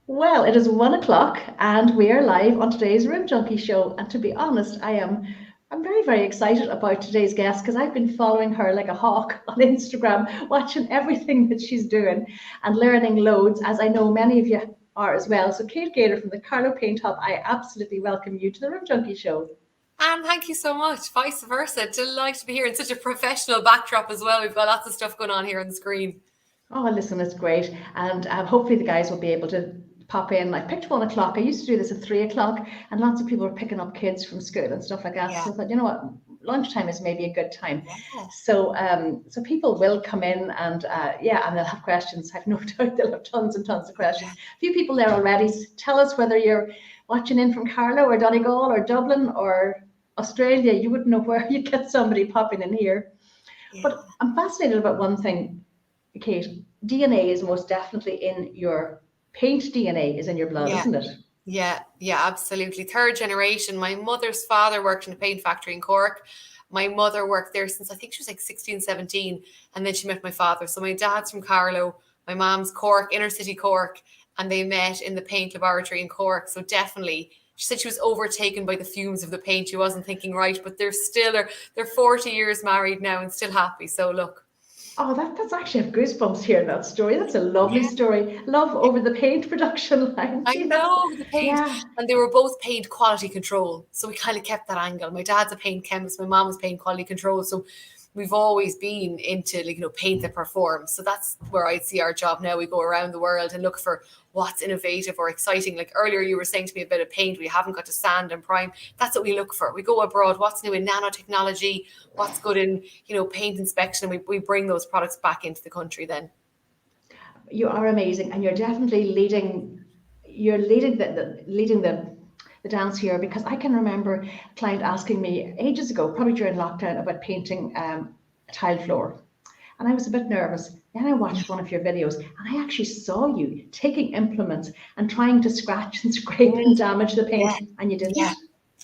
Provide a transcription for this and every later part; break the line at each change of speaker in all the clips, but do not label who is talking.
Well, it is 1 o'clock and we are live on today's Room Junkie show. And to be honest, I'm very, very excited about today's guest because I've been following her like a hawk on Instagram, watching everything that she's doing and learning loads, as I know many of you are as well. So Kate Gaynor from the Carlow Paint Hub, I absolutely welcome you to the Room Junkie show.
And thank you so much. Vice versa. Delighted to be here in such a professional backdrop as well. We've got lots of stuff going on here on the screen.
Oh, listen, it's great. And hopefully the guys will be able to pop in. I picked 1 o'clock. I used to do this at 3 o'clock, and lots of people were picking up kids from school and stuff like that.
Yeah.
So I thought, you know what, lunchtime is maybe a good time.
Yeah.
So people will come in and and they'll have questions. I've no doubt they'll have tons and tons of questions. A few people there already. Tell us whether you're watching in from Carlow or Donegal or Dublin or Australia. You wouldn't know where you get somebody popping in here.
Yeah.
But I'm fascinated about one thing, Kate. DNA is most definitely in your paint. DNA is in your blood, isn't it?
Yeah, absolutely. Third generation. My mother's father worked in a paint factory in Cork. My mother worked there since I think she was like 16, 17, and then she met my father. So my dad's from Carlow, my mom's Cork, inner city Cork, and they met in the paint laboratory in Cork. So definitely, she said she was overtaken by the fumes of the paint. She wasn't thinking right, but they're 40 years married now and still happy. So look.
Oh, that's actually, I have goosebumps hearing that story. That's a lovely
Yeah.
story. Love over the paint production line.
I know the paint,
Yeah.
and they were both paint quality control. So we kind of kept that angle. My dad's a paint chemist, my mom was paint quality control. So we've always been into paint that performs. So that's where I see our job now. We go around the world and look for what's innovative or exciting. Like earlier, you were saying to me about a paint we haven't got to sand and prime. That's what we look for. We go abroad. What's new in nanotechnology? What's good in paint inspection? And we bring those products back into the country then.
You are amazing, and you're definitely leading. You're leading the dance here, because I can remember a client asking me ages ago, probably during lockdown, about painting a tile floor, and I was a bit nervous. Then I watched one of your videos, and I actually saw you taking implements and trying to scratch and scrape and damage the paint, and you didn't.
Yeah.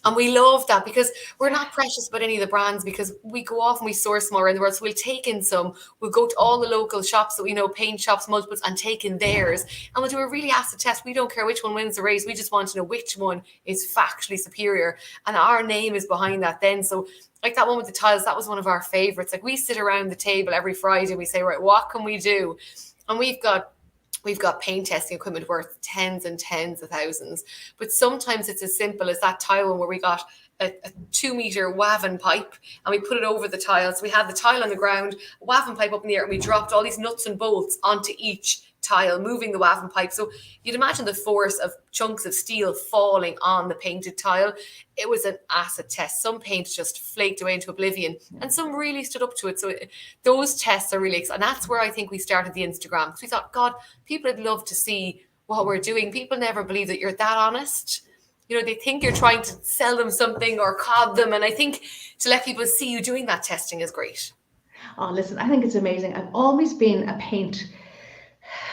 And we love that because we're not precious about any of the brands, because we go off and we source more in the world. So we'll take in some, we'll go to all the local shops that we know, paint shops, multiples, and take in theirs. And we'll do a really acid test. We don't care which one wins the race. We just want to know which one is factually superior. And our name is behind that then. So like that one with the tiles, that was one of our favorites. Like we sit around the table every Friday and we say, right, what can we do? And we've got paint testing equipment worth tens and tens of thousands. But sometimes it's as simple as that tile one where we got a 2-meter wavin pipe and we put it over the tile. So we had the tile on the ground, a wavin pipe up in the air, and we dropped all these nuts and bolts onto each tile, moving the wavin pipe. So you'd imagine the force of chunks of steel falling on the painted tile. It was an acid test. Some paint just flaked away into oblivion, and some really stood up to it. So those tests are really exciting. And that's where I think we started the Instagram, because we thought, God, people would love to see what we're doing. People never believe that you're that honest. They think you're trying to sell them something or cod them. And I think to let people see you doing that testing is great.
Oh, listen, I think it's amazing. I've always been a paint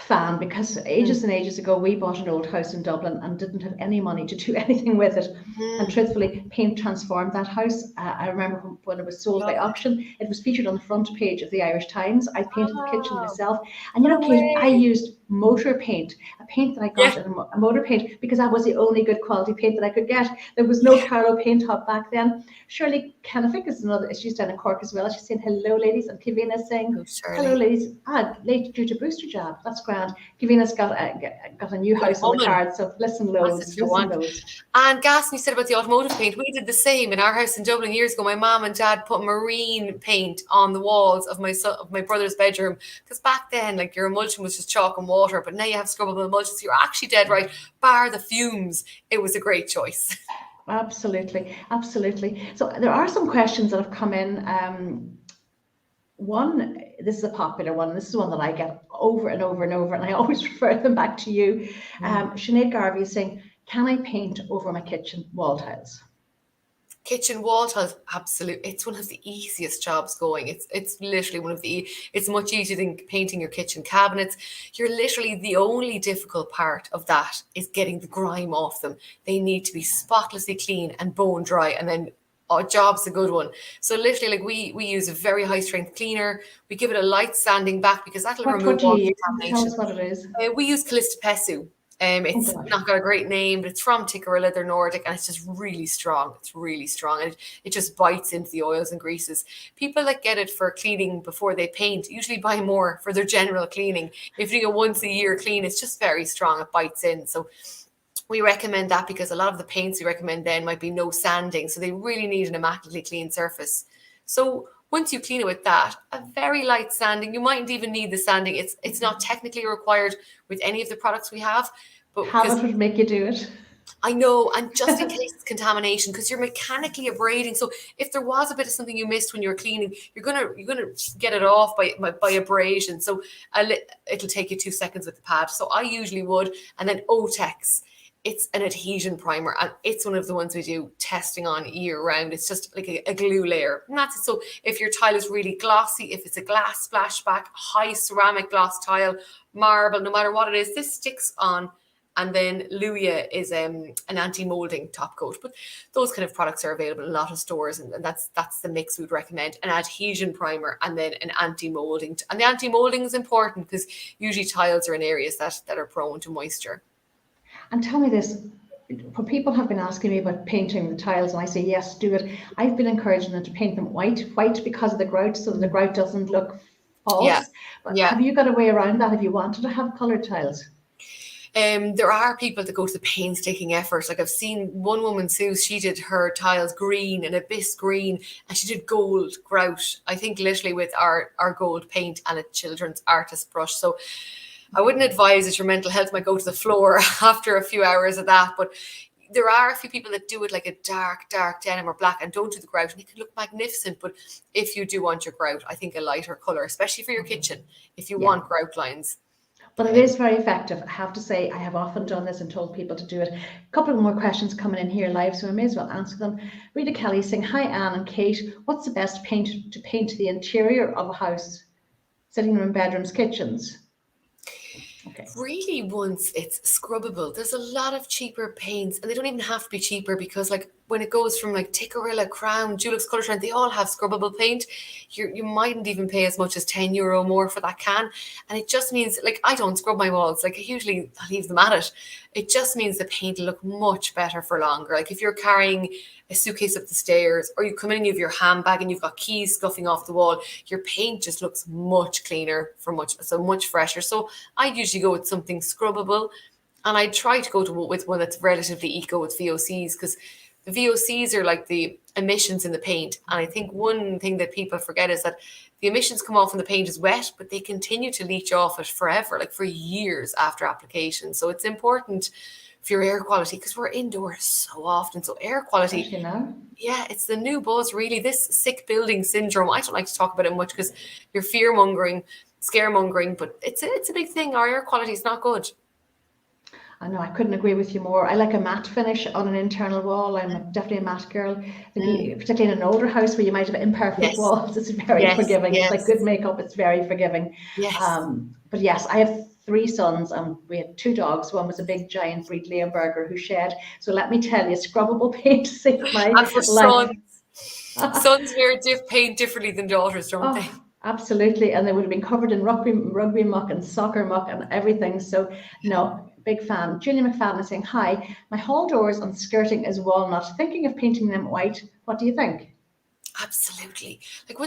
fan, because ages and ages ago we bought an old house in Dublin and didn't have any money to do anything with it, and truthfully paint transformed that house. I remember when it was sold by auction, it was featured on the front page of the Irish Times. I painted the kitchen myself, and Kate, I used motor paint, a paint that I got in a motor paint, because that was the only good quality paint that I could get. There was no Carlow Paint Hub back then. Shirley Kennefic is another, she's down in Cork as well. She's saying hello ladies, and Kavina's saying hello ladies. Late due to booster jab. That's grand. Kavina's got a new house on the cards, so listen loads.
And Gas, you said about the automotive paint, we did the same in our house in Dublin years ago. My mom and dad put marine paint on the walls of my brother's bedroom, because back then, like, your emulsion was just chalk and water, but now you have scrubbable emulsion, so you're actually dead right. Bar the fumes, it was a great choice.
Absolutely. So there are some questions that have come in. One, this is a popular one. This is one that I get over and over and over, and I always refer them back to you. Sinead Garvey is saying, can I paint over my kitchen wall tiles?
Kitchen wall tiles, absolutely. It's one of the easiest jobs going. It's literally it's much easier than painting your kitchen cabinets. You're literally, the only difficult part of that is getting the grime off them. They need to be spotlessly clean and bone dry, and then our job's a good one. So literally, like, we use a very high strength cleaner. We give it a light sanding back, because that'll remove all the contamination.
Tell us what it is.
We use Calista Pesu.
Oh
It's
gosh.
not got a great name, but it's from Decor. They're Nordic, and it's just really strong. It's really strong, and it just bites into the oils and greases. People that get it for cleaning before they paint usually buy more for their general cleaning. If you do a once a year clean, it's just very strong. It bites in. So we recommend that because a lot of the paints we recommend then might be no sanding. So they really need an immaculately clean surface. So once you clean it with that, a very light sanding, you mightn't even need the sanding. It's not technically required with any of the products we have, but because
Habit would make you do it.
I know, and just in case it's contamination, because you're mechanically abrading. So if there was a bit of something you missed when you were cleaning, you're gonna get it off by abrasion. So it'll take you 2 seconds with the pad. So I usually would, and then Otex. It's an adhesion primer, and it's one of the ones we do testing on year round. It's just like a glue layer, and that's it. So if your tile is really glossy, if it's a glass splashback, high ceramic gloss tile, marble, no matter what it is, this sticks on. And then Luya is an anti-molding top coat. But those kind of products are available in a lot of stores, and that's the mix we'd recommend. An adhesion primer and then an anti-molding. And the anti-molding is important because usually tiles are in areas that are prone to moisture.
And tell me this, when people have been asking me about painting the tiles, and I say yes, do it. I've been encouraging them to paint them white because of the grout, so that the grout doesn't look
Yeah,
false. But
yeah.
have you got a way around that if you wanted to have coloured tiles?
There are people that go to the painstaking effort. Like I've seen one woman, Sue, she did her tiles green and abyss green, and she did gold grout. I think literally with our gold paint and a children's artist brush. So I wouldn't advise that your mental health might go to the floor after a few hours of that. But there are a few people that do it like a dark denim or black and don't do the grout, and it can look magnificent. But if you do want your grout, I think a lighter colour, especially for your kitchen, if you want grout lines.
But it is very effective. I have to say, I have often done this and told people to do it. A couple of more questions coming in here live, so I may as well answer them. Rita Kelly saying, hi, Anne and Kate. What's the best paint to paint the interior of a house? Sitting room, bedrooms, kitchens? Okay.
Really, once it's scrubbable, there's a lot of cheaper paints, and they don't even have to be cheaper because, like, when it goes from like Ticorilla, Crown, Dulux, Colour Trend, they all have scrubbable paint. You mightn't even pay as much as €10 more for that can, and it just means like I don't scrub my walls. Like usually I leave them at it. It just means the paint will look much better for longer. Like if you're carrying a suitcase up the stairs, or you come in and you have your handbag and you've got keys scuffing off the wall, your paint just looks much cleaner much fresher. So I usually go with something scrubbable, and I try to go with one that's relatively eco with VOCs, because the VOCs are like the emissions in the paint. And I think one thing that people forget is that the emissions come off when the paint is wet, but they continue to leach off it forever, like for years after application. So it's important for your air quality, because we're indoors so often. So air quality, yeah, it's the new buzz, really. This sick building syndrome, I don't like to talk about it much because you're fear-mongering, scaremongering, but it's a big thing. Our air quality is not good.
I know, I couldn't agree with you more. I like a matte finish on an internal wall. I'm definitely a matte girl. Particularly in an older house where you might have imperfect walls, it's very forgiving. It's like good makeup, it's very forgiving. But yes, I have 3 sons, and we had 2 dogs. One was a big giant breed Leonberger who shed. So let me tell you, scrubbable paint saved my
and for
life.
sons wear paint differently than daughters, don't they?
Absolutely, and they would have been covered in rugby muck and soccer muck and everything. So no, big fan. Julia McFadden is saying, hi, my hall doors and skirting is walnut. Thinking of painting them white. What do you think?
Absolutely. Like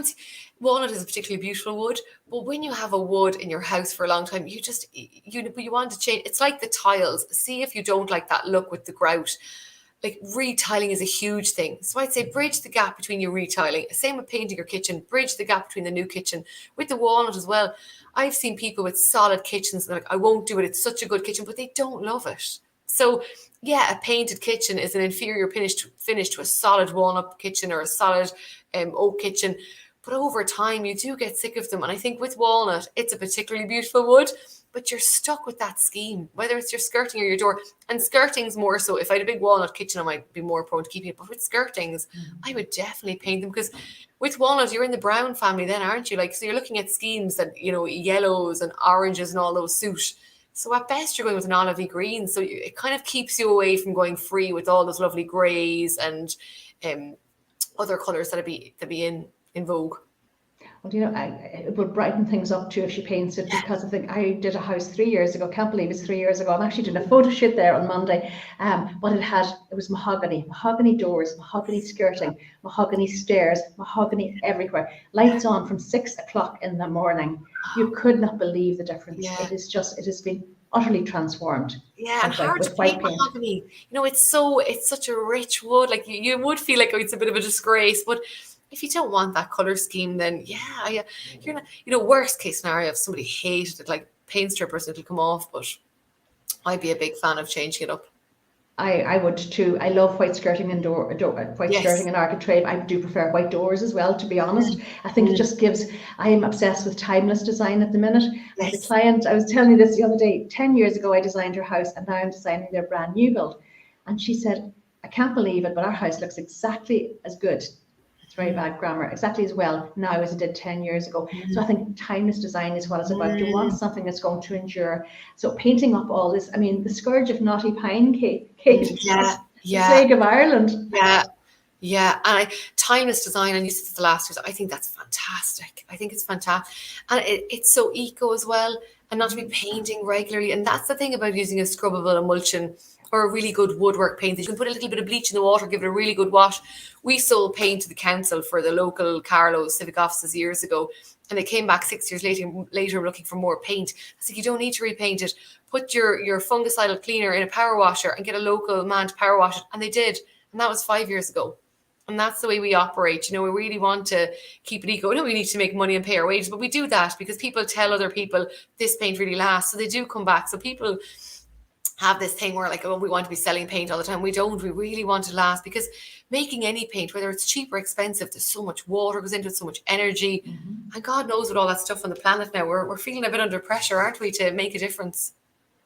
walnut is a particularly beautiful wood, but when you have a wood in your house for a long time, you want to change. It's like the tiles. See if you don't like that look with the grout. Like retiling is a huge thing. So I'd say bridge the gap between your retiling. Same with painting your kitchen, bridge the gap between the new kitchen with the walnut as well. I've seen people with solid kitchens, they're like, I won't do it. It's such a good kitchen, but they don't love it. So yeah, a painted kitchen is an inferior finish to a solid walnut kitchen or a solid oak kitchen. But over time, you do get sick of them. And I think with walnut, it's a particularly beautiful wood, but you're stuck with that scheme, whether it's your skirting or your door. And skirtings more so. If I had a big walnut kitchen, I might be more prone to keeping it. But with skirtings, I would definitely paint them, because with walnut, you're in the brown family then, aren't you? Like, so you're looking at schemes that, yellows and oranges and all those suit. So at best, you're going with an olivey green. So it kind of keeps you away from going free with all those lovely greys and other colours that be in vogue.
Well, it would brighten things up too if she paints it, because I think I did a house 3 years ago. Can't believe it's 3 years ago. I'm actually doing a photo shoot there on Monday. But it was mahogany doors, mahogany skirting, mahogany stairs, mahogany everywhere. Lights on from 6 o'clock in the morning. You could not believe the difference.
Yeah.
It has been utterly transformed.
Yeah, and hard to paint mahogany. It's such a rich wood. Like you would feel like it's a bit of a disgrace, but if you don't want that color scheme, then you're not. Worst case scenario, if somebody hated it, like paint strippers, it'll come off. But I'd be a big fan of changing it up.
I would too. I love white skirting and skirting and architrave. I do prefer white doors as well, to be honest. I think it just gives. I am obsessed with timeless design at the minute. Yes. The client, I was telling you this the other day. 10 years ago, I designed her house, and now I'm designing their brand new build. And she said, "I can't believe it, but our house looks exactly as good." It's very bad grammar. Exactly as well now as it did 10 years ago. So I think timeless design is what it's about. You want something that's going to endure. So painting up all this, I mean, the scourge of knotty pine, Kate. The plague of Ireland.
Yeah. And timeless design, and you said the last years, I think that's fantastic. I think it's fantastic. And it's so eco as well, and not to be painting regularly. And that's the thing about using a scrubbable emulsion or a really good woodwork paint. You can put a little bit of bleach in the water, give it a really good wash. We sold paint to the council for the local Carlow civic offices years ago, and they came back 6 years later looking for more paint. I said, you don't need to repaint it. Put your fungicidal cleaner in a power washer and get a local man to power wash it. And they did. And that was 5 years ago. And that's the way we operate. We really want to keep it eco. We know we need to make money and pay our wages, but we do that because people tell other people this paint really lasts. So they do come back. So people have this thing where like, oh, we want to be selling paint all the time. We don't. We really want to last, because making any paint, whether it's cheap or expensive, there's so much water goes into it, so much energy. And God knows with all that stuff on the planet now, we're feeling a bit under pressure, aren't we, to make a difference?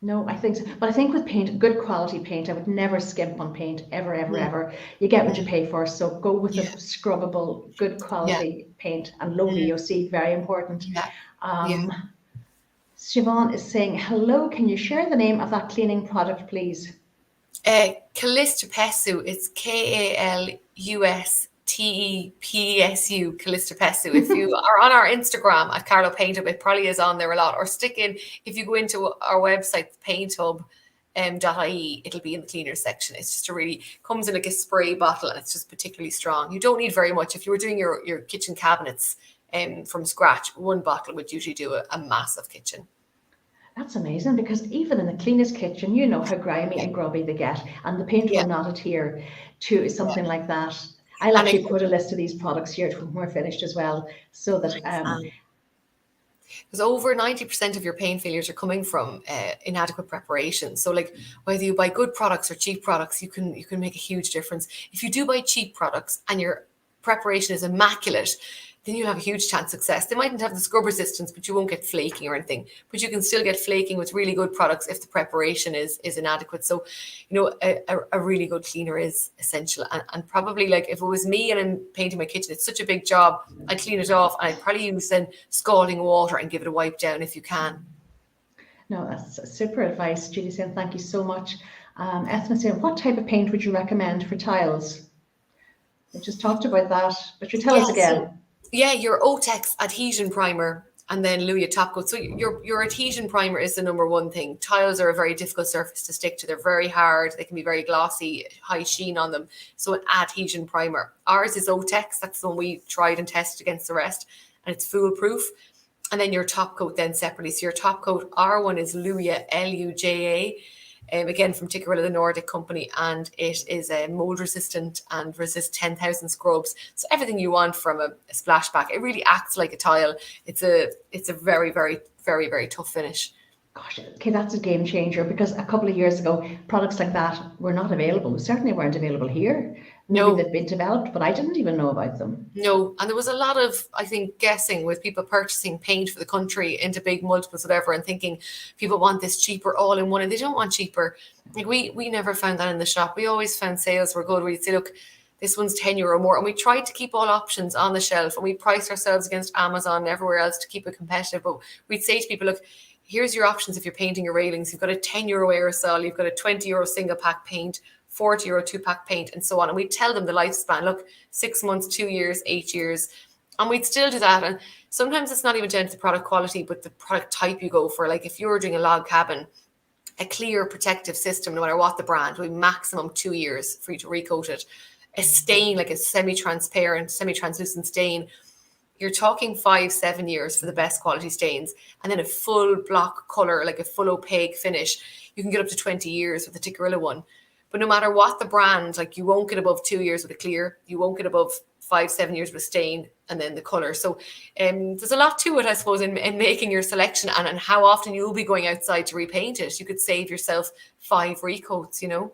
No, I think so. But I think with paint, good quality paint, I would never skimp on paint, ever. You get what you pay for. So go with the scrubbable, good quality paint, and low VOC, very important. Siobhan is saying, hello, can you share the name of that cleaning product, please?
Calistopesu. It's KALUSTEPSU, Calistopesu. If you are on our Instagram at Carlow Paint Hub, it probably is on there a lot. Or stick in, if you go into our website, painthub.ie, it'll be in the cleaner section. It's just comes in like a spray bottle, and it's just particularly strong. You don't need very much. If you were doing your kitchen cabinets from scratch, one bottle would usually do a massive kitchen.
That's amazing, because even in the cleanest kitchen, you know how grimy and grubby they get, and the paint will not adhere to something like that. I'll actually put a list of these products here when we're finished as well, so that
because over 90% of your paint failures are coming from inadequate preparation. So like whether you buy good products or cheap products, you can make a huge difference. If you do buy cheap products and your preparation is immaculate, then you'll have a huge chance of success. They mightn't have the scrub resistance, but you won't get flaking or anything. But you can still get flaking with really good products if the preparation is inadequate. So, a really good cleaner is essential. And probably, like, if it was me and I'm painting my kitchen, it's such a big job, I'd clean it off, and I'd probably use then scalding water and give it a wipe down if you can.
No, that's super advice, Julie, saying thank you so much. Ethna saying, what type of paint would you recommend for tiles? We just talked about that, but you tell us again.
Your Otex Adhesion Primer, and then Luya Top Coat. So your Adhesion Primer is the number one thing. Tiles are a very difficult surface to stick to. They're very hard. They can be very glossy, high sheen on them. So an Adhesion Primer. Ours is Otex. That's the one we tried and tested against the rest, and it's foolproof. And then your top coat then separately. So your top coat, our one is Luya, Luja. Again, from Decor, the Nordic company, and it is mold resistant and resists 10,000 scrubs. So everything you want from a splashback. It really acts like a tile. It's a very, very, very, very tough finish.
Gosh, okay, that's a game changer, because a couple of years ago, products like that were not available. They certainly weren't available here. Maybe they'd been developed, but I didn't even know about them.
No, and there was a lot of, I think, guessing with people purchasing paint for the country into big multiples, whatever, and thinking people want this cheaper all in one, and they don't want cheaper. Like we never found that in the shop. We always found sales were good. We'd say, look, this one's €10 more, and we tried to keep all options on the shelf, and we priced ourselves against Amazon and everywhere else to keep it competitive. But we'd say to people, look, here's your options if you're painting your railings. You've got a €10 aerosol, you've got a €20 single pack paint, €40 two-pack paint, and so on. And we'd tell them the lifespan, look, 6 months, 2 years, 8 years. And we'd still do that. And sometimes it's not even down to the product quality, but the product type you go for. Like if you're doing a log cabin, a clear protective system, no matter what the brand, will be maximum 2 years for you to recoat it. A stain, like a semi-transparent, semi-translucent stain, you're talking 5-7 years for the best quality stains. And then a full block color, like a full opaque finish, you can get up to 20 years with the Tikkurilla one. But no matter what the brand, like you won't get above 2 years with a clear, you won't get above 5-7 years with a stain, and then the color. So there's a lot to it, I suppose, in making your selection, and how often you'll be going outside to repaint it. You could save yourself 5 recoats, you know.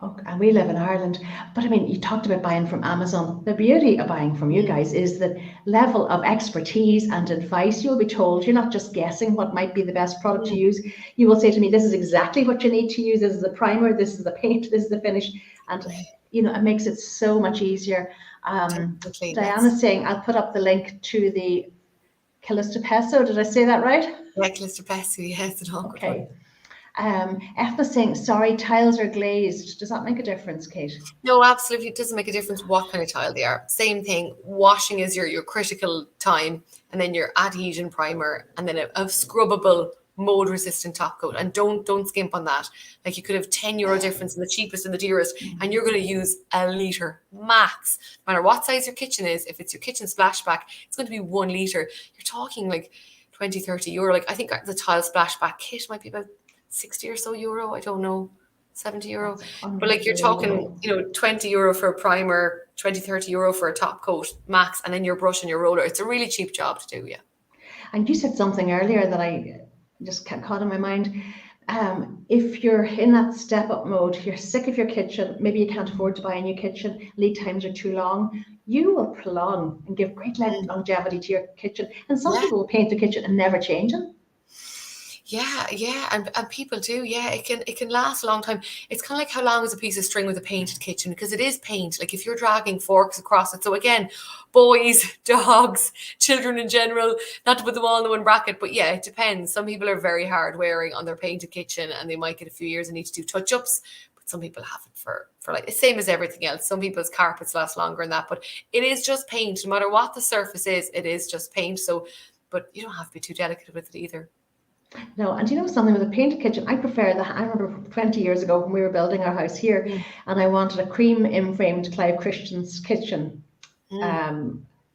Oh, and we live in Ireland. But I mean, you talked about buying from Amazon. The beauty of buying from you guys is the level of expertise and advice you'll be told. You're not just guessing what might be the best product to use. You will say to me, this is exactly what you need to use. This is the primer, this is the paint, this is the finish. And, you know, it makes it so much easier. Diana's saying, I'll put up the link to the Callistopeso. Did I say that right?
Yeah, Callistopeso, yes.
Okay. Ethna's saying, sorry, tiles are glazed. Does that make a difference, Kate?
No, absolutely. It doesn't make a difference what kind of tile they are. Same thing. Washing is your critical time, and then your adhesion primer, and then a scrubbable mold resistant top coat. And don't skimp on that. Like you could have €10 difference in the cheapest and the dearest, and you're going to use a litre max. No matter what size your kitchen is, if it's your kitchen splashback, it's going to be 1 litre. You're talking like 20-30 euro. Like I think the tile splashback kit might be about 60 or so euro, I don't know, 70 euro. But like you're talking, you know, 20 euro for a primer, 20-30 euro for a top coat max, and then your brush and your roller. It's a really cheap job to do, yeah.
And you said something earlier that I just caught in my mind. If you're in that step up mode, you're sick of your kitchen, maybe you can't afford to buy a new kitchen, lead times are too long, you will prolong and give great longevity to your kitchen. And some people will paint the kitchen and never change it.
Yeah, and people do. Yeah, it can last a long time. It's kind of like how long is a piece of string with a painted kitchen, because it is paint. Like if you're dragging forks across it. So again, boys, dogs, children in general, not to put them all in the one bracket, but yeah, it depends. Some people are very hard wearing on their painted kitchen, and they might get a few years and need to do touch-ups. But some people have it for like the same as everything else. Some people's carpets last longer than that, but it is just paint. No matter what the surface is, it is just paint. So, but you don't have to be too delicate with it either.
No, and you know something with a painted kitchen, I prefer I remember 20 years ago when we were building our house here, and I wanted a cream in-framed Clive Christian's kitchen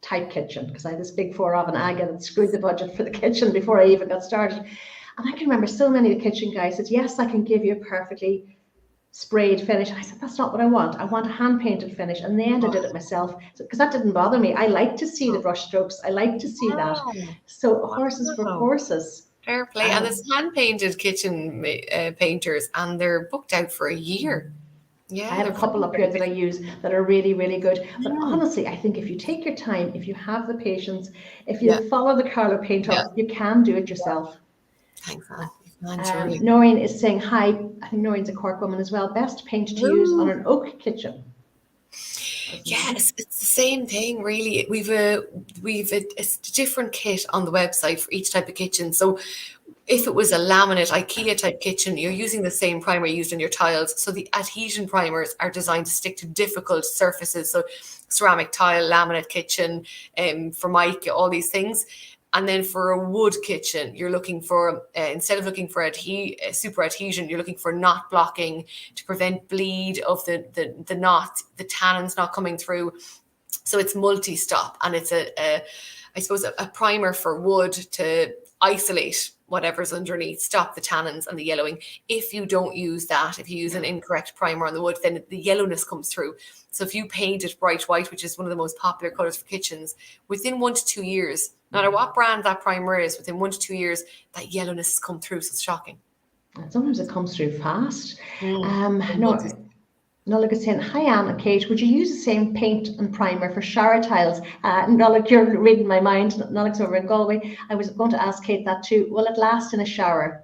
type kitchen, because I had this big 4 oven agate that screwed the budget for the kitchen before I even got started. And I can remember so many of the kitchen guys said, yes, I can give you a perfectly sprayed finish. I said, that's not what I want. I want a hand painted finish. And in the end, I did it myself, because that didn't bother me. I like to see the brush strokes. I like to see that. So horses for horses.
Fair play. And there's hand-painted kitchen painters, and they're booked out for a year. Yeah,
I have a couple up here that I use that are really, really good. But honestly, I think if you take your time, if you have the patience, if you follow the Carlow paint up, you can do it yourself.
Thanks, Anne.
Noreen is saying, hi, I think Noreen's a Cork woman as well. Best paint to use on an oak kitchen.
Yeah, it's the same thing, really. We've a different kit on the website for each type of kitchen. So if it was a laminate IKEA type kitchen, you're using the same primer used in your tiles. So the adhesion primers are designed to stick to difficult surfaces. So ceramic tile, laminate kitchen, Formica, all these things. And then for a wood kitchen, you're looking for, instead of looking for super adhesion, you're looking for knot blocking to prevent bleed of the knot, the tannins not coming through. So it's multi-stop, and it's I suppose a primer for wood to isolate whatever's underneath, stop the tannins and the yellowing. If you don't use that, if you use an incorrect primer on the wood, then the yellowness comes through. So if you paint it bright white, which is one of the most popular colors for kitchens, within 1 to 2 years, no matter what brand that primer is, within 1 to 2 years, that yellowness has come through. So it's shocking.
And sometimes it comes through fast. Nolik is saying, hi Anne and Kate, would you use the same paint and primer for shower tiles? Nolik, you're reading my mind. Nolik's over in Galway. I was going to ask Kate that too. Will it last in a shower?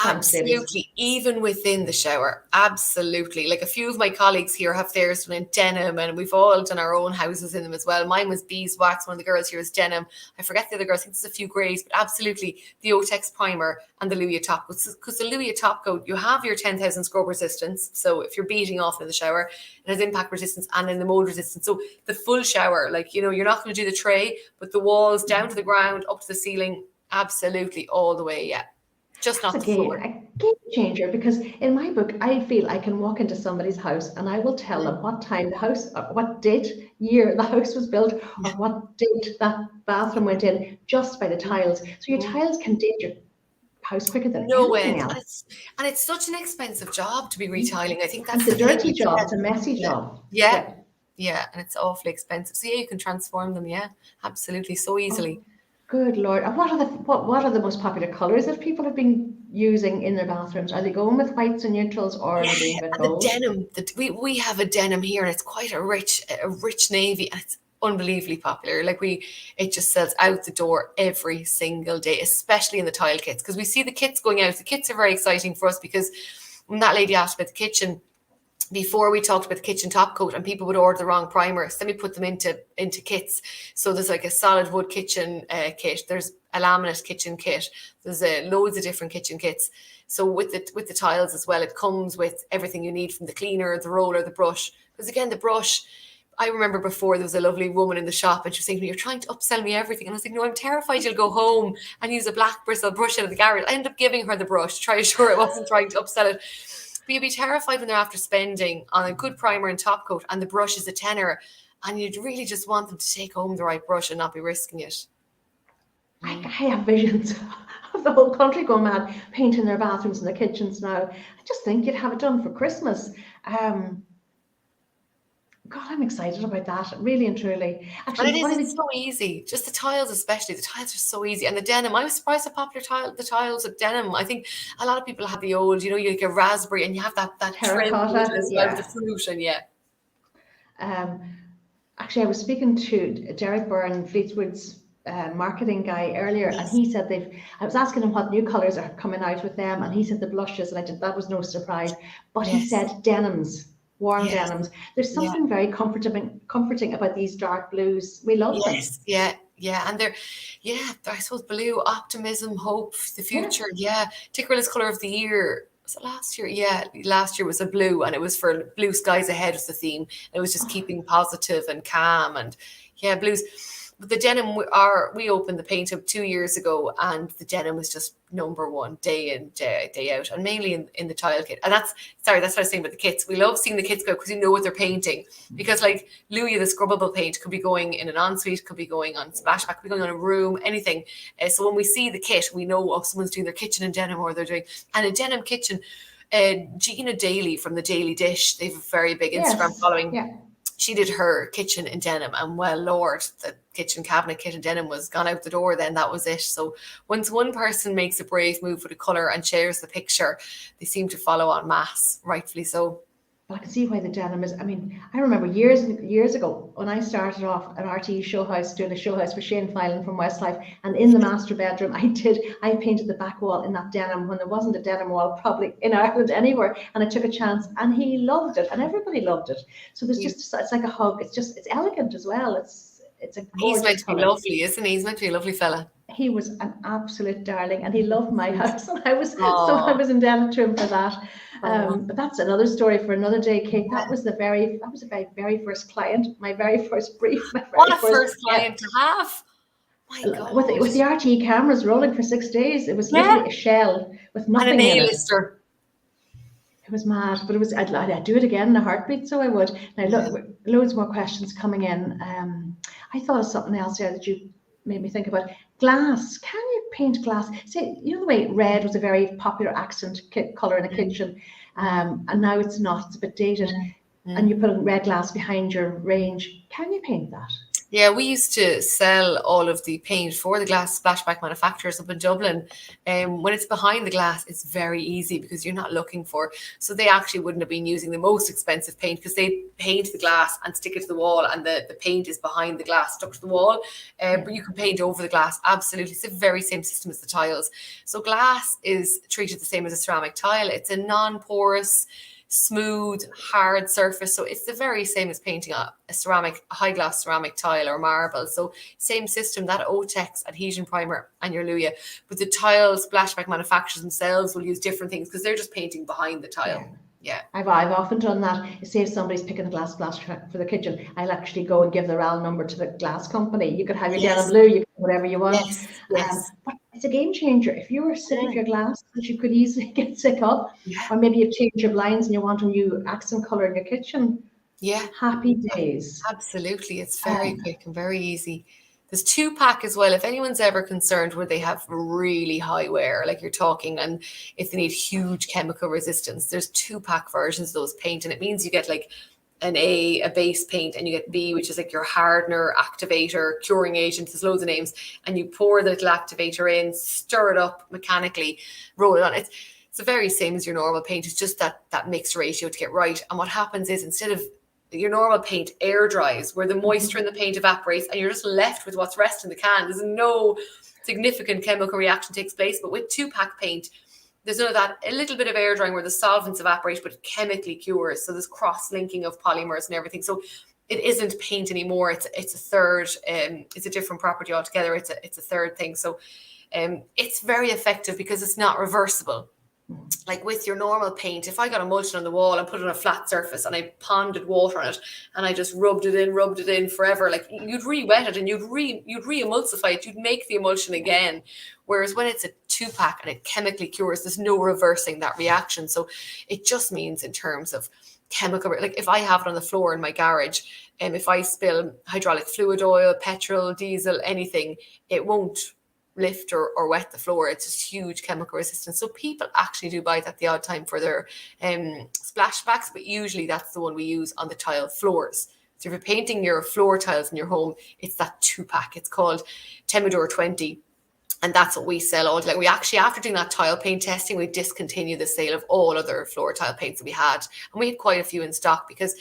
Thanks, ladies.
Absolutely, even within the shower, absolutely. Like a few of my colleagues here have theirs done in denim, and we've all done our own houses in them as well. Mine was beeswax. One of the girls here is denim. I forget the other girls. I think there's a few greys, but absolutely the Otex primer and the Luia top coat. Because the Luia top coat, you have your 10,000 scrub resistance. So if you're beating off in the shower, it has impact resistance and then the mold resistance. So the full shower, like, you know, you're not going to do the tray, but the walls down to the ground, up to the ceiling, absolutely all the way. Yeah. Just not the floor.
A game changer, because in my book, I feel I can walk into somebody's house and I will tell them what time the house, what date, year the house was built, or what date that bathroom went in, just by the tiles. So your tiles can date your house quicker than anything else.
And it's such an expensive job to be retiling. I think that's
it's a dirty job. It's a messy job.
Yeah, and it's awfully expensive. So yeah, you can transform them. Yeah, absolutely, so easily.
Good Lord. And what are the most popular colours that people have been using in their bathrooms? Are they going with whites and neutrals, or are they going with gold?
The denim, we have a denim here, and it's quite a rich navy, and it's unbelievably popular. Like it just sells out the door every single day, especially in the tile kits, because we see the kits going out. The kits are very exciting for us, because when that lady asked about the kitchen, before we talked about the kitchen top coat, and people would order the wrong primers, then we put them into kits. So there's like a solid wood kitchen kit, there's a laminate kitchen kit, there's loads of different kitchen kits. So with the tiles as well, it comes with everything you need, from the cleaner, the roller, the brush. Because again, the brush, I remember before there was a lovely woman in the shop, and she was saying to me, "You're trying to upsell me everything." And I was like, "No, I'm terrified you'll go home and use a black bristle brush out of the garage." I ended up giving her the brush to try to assure I wasn't trying to upsell it. But you'd be terrified when they're after spending on a good primer and top coat, and the brush is a tenner, and you'd really just want them to take home the right brush and not be risking it.
I have visions of the whole country going mad, painting their bathrooms and their kitchens now. I just think you'd have it done for Christmas. God, I'm excited about that, really and truly. Actually,
it's so easy. Just the tiles, especially. The tiles are so easy. And the denim, I was surprised how popular the tiles of denim. I think a lot of people have the old, you know, you like a raspberry, and you have that
terracotta
as well, the fruit, and yeah.
Actually, I was speaking to Derek Byrne, Fleetwood's marketing guy earlier, and he said I was asking him what new colours are coming out with them, and he said the blushes, and that was no surprise. But he said denims. Warm denims. There's something very comforting about these dark blues. We love them.
Yeah. And they're, I suppose, blue, optimism, hope, the future. Yeah. Decor colour of the year. Was it last year? Yeah, last year was a blue, and it was for blue skies ahead was the theme. It was just keeping positive and calm, and blues. But the denim, we opened the paint up 2 years ago, and the denim was just number one day in, day out, and mainly in the tile kit. And that's what I was saying about the kits. We love seeing the kits go, because you know what they're painting. Because like Luia, the scrubbable paint could be going in an ensuite, could be going on splashback, could be going on a room, anything. So when we see the kit, we know someone's doing their kitchen in denim, or they're doing, and a denim kitchen. Gina Daly from the Daily Dish, they have a very big Instagram following.
Yeah.
She did her kitchen in denim, and well, Lord, the kitchen cabinet kit in denim was gone out the door. Then that was it. So once one person makes a brave move with a colour and shares the picture, they seem to follow en masse, rightfully so.
Well, I can see why the denim is. I mean, I remember years and years ago when I started off an RTE show house, doing a show house for Shane Filan from Westlife, and in the master bedroom, I painted the back wall in that denim when there wasn't a denim wall probably in Ireland anywhere, and I took a chance, and he loved it, and everybody loved it. So there's just, it's like a hug. It's elegant as well. It's a gorgeous
He's meant to be
colour.
Lovely, isn't he? He's meant to be a lovely fella.
He was an absolute darling, and he loved my house, and I was indebted to him for that. But that's another story for another day, Kate. That was a very first client, my very first brief.
What a first client to have! My God.
With the RTE cameras rolling for 6 days, it was literally a shell with nothing
and an
in it.
A-lister.
It was mad, but I'd do it again in a heartbeat, so I would. Now look, loads more questions coming in. I thought of something else there that you made me think about. Glass. Can you paint glass? Say, you know the way red was a very popular accent colour in a kitchen, and now it's not. It's a bit dated. And you put red glass behind your range. Can you paint that?
Yeah, we used to sell all of the paint for the glass splashback manufacturers up in Dublin. When it's behind the glass, it's very easy because you're not looking for. So they actually wouldn't have been using the most expensive paint because they paint the glass and stick it to the wall, and the paint is behind the glass, stuck to the wall. But you can paint over the glass. Absolutely, it's the very same system as the tiles. So glass is treated the same as a ceramic tile. It's a non-porous, smooth, hard surface. So it's the very same as painting a ceramic, a high gloss ceramic tile or marble. So same system, that Otex, adhesion primer, and your Luya. But the tile splashback manufacturers themselves will use different things because they're just painting behind the tile. Yeah.
I've often done that. Say if somebody's picking a glass splash for the kitchen, I'll actually go and give the RAL number to the glass company. You could have your denim blue, you can do whatever you want. But it's a game changer. If you were sick of your glass that you could easily get sick of, or maybe you change your blinds and you want a new accent color in your kitchen.
Yeah.
Happy days.
Absolutely. It's very quick and very easy. There's 2-pack as well. If anyone's ever concerned where they have really high wear, like you're talking, and if they need huge chemical resistance, there's 2-pack versions of those paint. And it means you get like an a base paint, and you get B, which is like your hardener, activator, curing agent. There's loads of names. And you pour the little activator in, stir it up mechanically, roll it on. It's the very same as your normal paint. It's just that mixed ratio to get right. And what happens is, instead of your normal paint air dries, where the moisture in the paint evaporates and you're just left with what's rest in the can. There's no significant chemical reaction takes place. But with 2-pack paint, there's none of that. A little bit of air drying where the solvents evaporate, but it chemically cures. So there's cross-linking of polymers and everything. So it isn't paint anymore. It's a third. It's a different property altogether. It's a third thing. So it's very effective because it's not reversible. Like with your normal paint, if I got emulsion on the wall and put it on a flat surface and I ponded water on it and I just rubbed it in forever, like you'd re-wet it and you'd re-emulsify it, you'd make the emulsion again. Whereas when it's a 2-pack and it chemically cures, there's no reversing that reaction. So it just means, in terms of chemical, like if I have it on the floor in my garage, and if I spill hydraulic fluid oil, petrol, diesel, anything, it won't lift or wet the floor. It's just huge chemical resistance. So people actually do buy that the odd time for their splashbacks, but usually that's the one we use on the tile floors. So if you're painting your floor tiles in your home, it's that 2-pack. It's called Temidor 20. And that's what we sell all. Like, we actually, after doing that tile paint testing, we discontinued the sale of all other floor tile paints that we had. And we had quite a few in stock because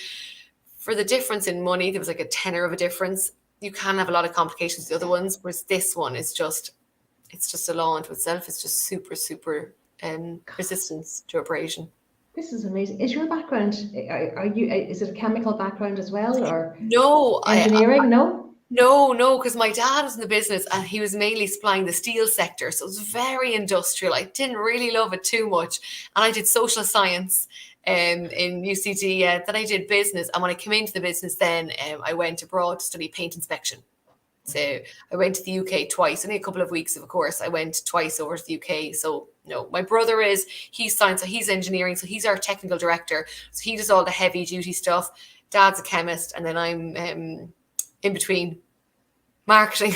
for the difference in money, there was like a tenner of a difference. You can have a lot of complications with the other ones, whereas this one is just, it's just a law unto itself. It's just super resistance to abrasion.
This is amazing. Is your background, is it a chemical background as well, or
no
engineering?
No, because my dad was in the business and he was mainly supplying the steel sector. So it was very industrial. I didn't really love it too much. And I did social science in UCD. Then I did business. And when I came into the business, then I went abroad to study paint inspection. So I went to the UK twice, only a couple of weeks, of course. I went twice over to the UK. So no, my brother he's science, so he's engineering. So he's our technical director. So he does all the heavy duty stuff. Dad's a chemist. And then I'm in between, marketing.